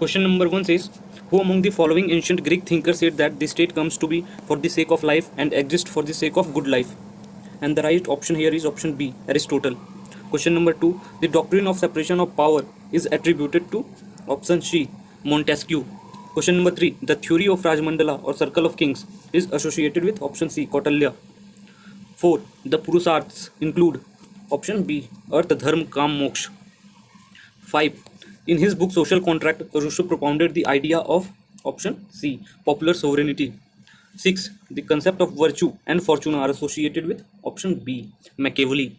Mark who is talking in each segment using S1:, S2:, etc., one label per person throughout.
S1: Question number 1 says, who among the following ancient Greek thinkers said that the state comes to be for the sake of life and exists for the sake of good life? And the right option here is option B, Aristotle. Question number 2, the doctrine of separation of power is attributed to option C, Montesquieu. Question number 3, the theory of Rajmandala or circle of kings is associated with option C, Kautilya. 4, the Purusarthas include option B, Earth, Dharma, Kam, Moksha. 5, in his book Social Contract, Rousseau propounded the idea of option C, popular sovereignty. 6, the concept of virtue and fortune are associated with option B, Machiavelli.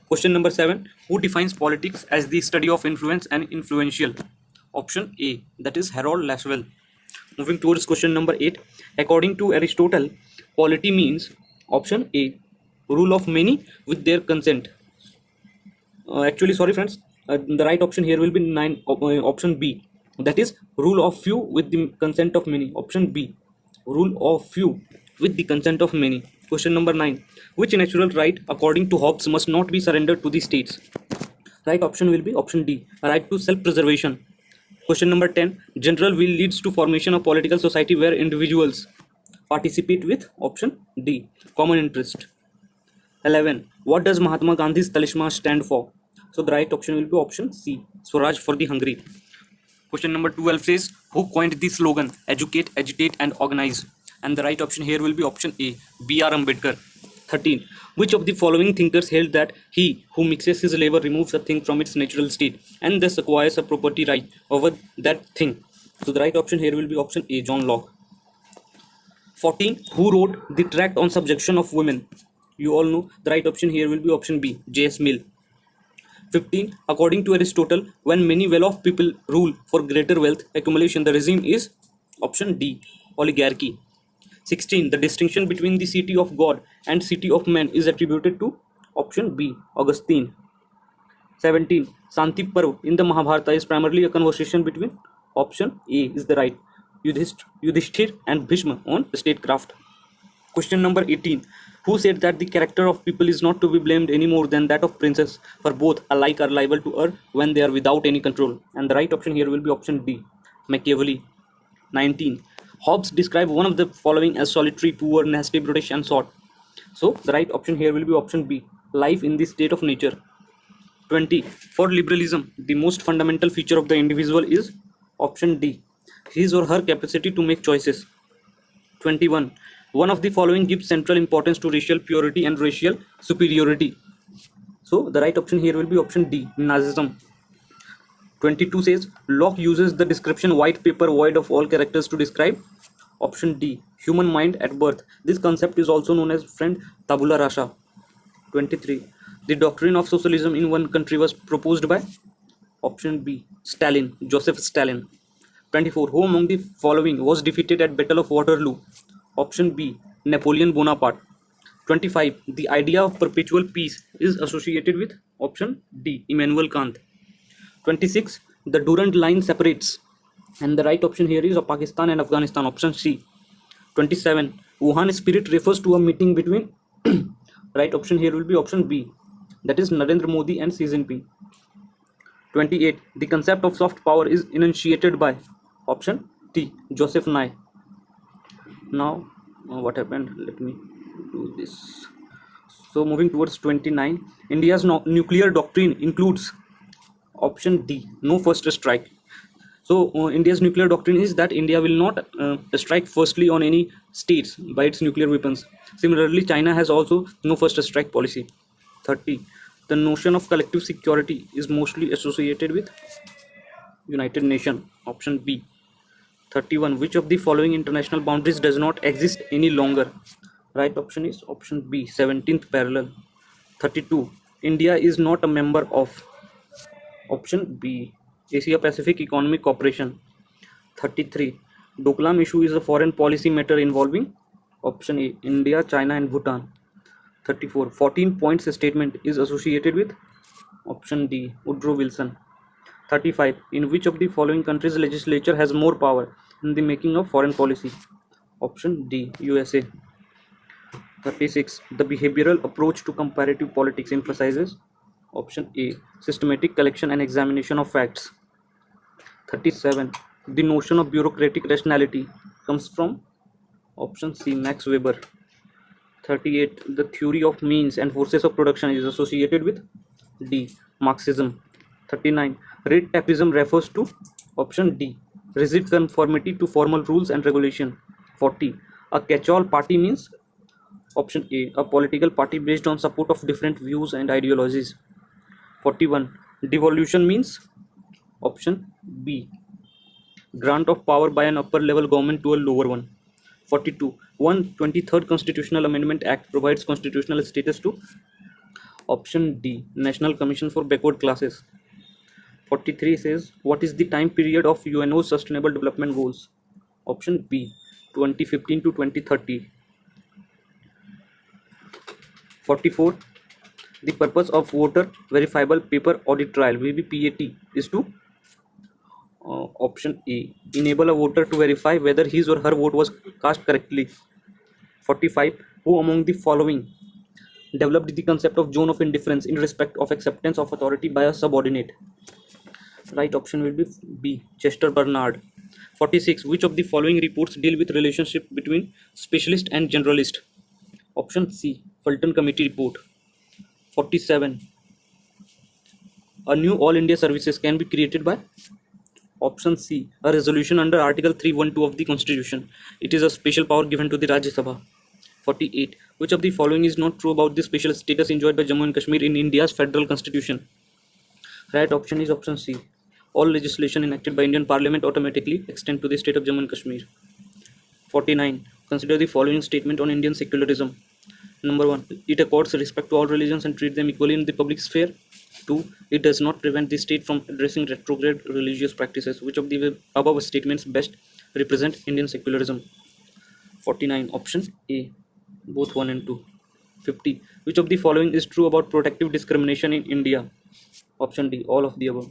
S1: Question number 7, who defines politics as the study of influence and influential? Option A, that is Harold Laswell. Moving towards question number 8, according to Aristotle, polity means option A, rule of many with their consent. Actually, sorry friends, the right option here will be option B, that is rule of few with the consent of many. Option B, rule of few with the consent of many. Question number 9, which natural right according to Hobbes must not be surrendered to the states? Right option will be option D, right to self-preservation. Question number 10, general will leads to formation of political society where individuals participate with option D, common interest. 11, what does Mahatma Gandhi's talisman stand for? So the right option will be option C, Swaraj for the Hungry. Question number 12 says, who coined the slogan educate, agitate and organize? And the right option here will be option A, B.R. Ambedkar. 13, which of the following thinkers held that he who mixes his labor removes a thing from its natural state and thus acquires a property right over that thing? So the right option here will be option A, John Locke. 14, who wrote the tract on subjection of women? You all know the right option here will be option B, J.S. Mill. 15, according to Aristotle, when many well-off people rule for greater wealth accumulation, the regime is option D, oligarchy. 16, the distinction between the city of God and city of man is attributed to option B, Augustine. 17, Santi Parv in the Mahabharata is primarily a conversation between option A is the right, Yudhishthir and Bhishma on statecraft. Question number 18, who said that the character of people is not to be blamed any more than that of princes, for both alike are liable to err when they are without any control? And the right option here will be option D, Machiavelli. 19, Hobbes described one of the following as solitary, poor, nasty, brutish and sot. So the right option here will be option B, life in the state of nature. 20, for liberalism, the most fundamental feature of the individual is option D, his or her capacity to make choices. 21, one of the following gives central importance to racial purity and racial superiority. So the right option here will be option D, Nazism. 22 says, Locke uses the description white paper void of all characters to describe option D, human mind at birth. This concept is also known as friend tabula rasa. 23, the doctrine of socialism in one country was proposed by option B, Stalin, Joseph Stalin. 24, who among the following was defeated at Battle of Waterloo? Option B, Napoleon Bonaparte. 25, the idea of perpetual peace is associated with option D, Immanuel Kant. 26, the Durand line separates, and the right option here is Pakistan and Afghanistan, option C. 27, Wuhan spirit refers to a meeting between right option here will be option B, that is Narendra Modi and Xi Jinping. 28, the concept of soft power is enunciated by option T, Joseph Nye. Now what happened, let me do this. So moving towards 29, India's nuclear doctrine includes option D, no first strike. So India's nuclear doctrine is that India will not strike firstly on any states by its nuclear weapons. Similarly, China has also no first strike policy. 30, the notion of collective security is mostly associated with United Nations, option B. 31, which of the following international boundaries does not exist any longer? Right option is option B, 17th parallel. 32, India is not a member of option B, Asia Pacific Economic Cooperation. 33, Doklam issue is a foreign policy matter involving option A, India, China and Bhutan. 34, 14 points statement is associated with option D, Woodrow Wilson. 35, in which of the following countries legislature has more power in the making of foreign policy? Option D, USA. 36, the behavioral approach to comparative politics emphasizes option A, systematic collection and examination of facts. 37, The notion of bureaucratic rationality comes from option C, Max Weber. 38. The theory of means and forces of production is associated with D, Marxism. 39. Red tapeism refers to option D, rigid conformity to formal rules and regulation. 40. A catch-all party means option A, a political party based on support of different views and ideologies. 41. Devolution means option B, grant of power by an upper level government to a lower one. 42. 123rd Constitutional Amendment Act provides constitutional status to option D, National Commission for Backward Classes. 43 says, what is the time period of UNO's Sustainable Development Goals? Option B, 2015 to 2030. 44. The purpose of voter verifiable paper audit trial (VVPAT) is to option A, enable a voter to verify whether his or her vote was cast correctly. 45. Who among the following developed the concept of zone of indifference in respect of acceptance of authority by a subordinate? Right option will be B, Chester Bernard. 46. Which of the following reports deal with relationship between specialist and generalist? Option C, Fulton Committee report. 47. A new All India services can be created by option C, a resolution under Article 312 of the Constitution. It is a special power given to the Rajya Sabha. 48. Which of the following is not true about the special status enjoyed by Jammu and Kashmir in India's federal constitution? Right option is option C. All legislation enacted by Indian Parliament automatically extend to the state of Jammu and Kashmir. 49. Consider the following statement on Indian secularism. Number 1. It accords respect to all religions and treats them equally in the public sphere. 2. It does not prevent the state from addressing retrograde religious practices. Which of the above statements best represent Indian secularism? 49. Option A, both 1 and 2. 50. Which of the following is true about protective discrimination in India? Option D, all of the above.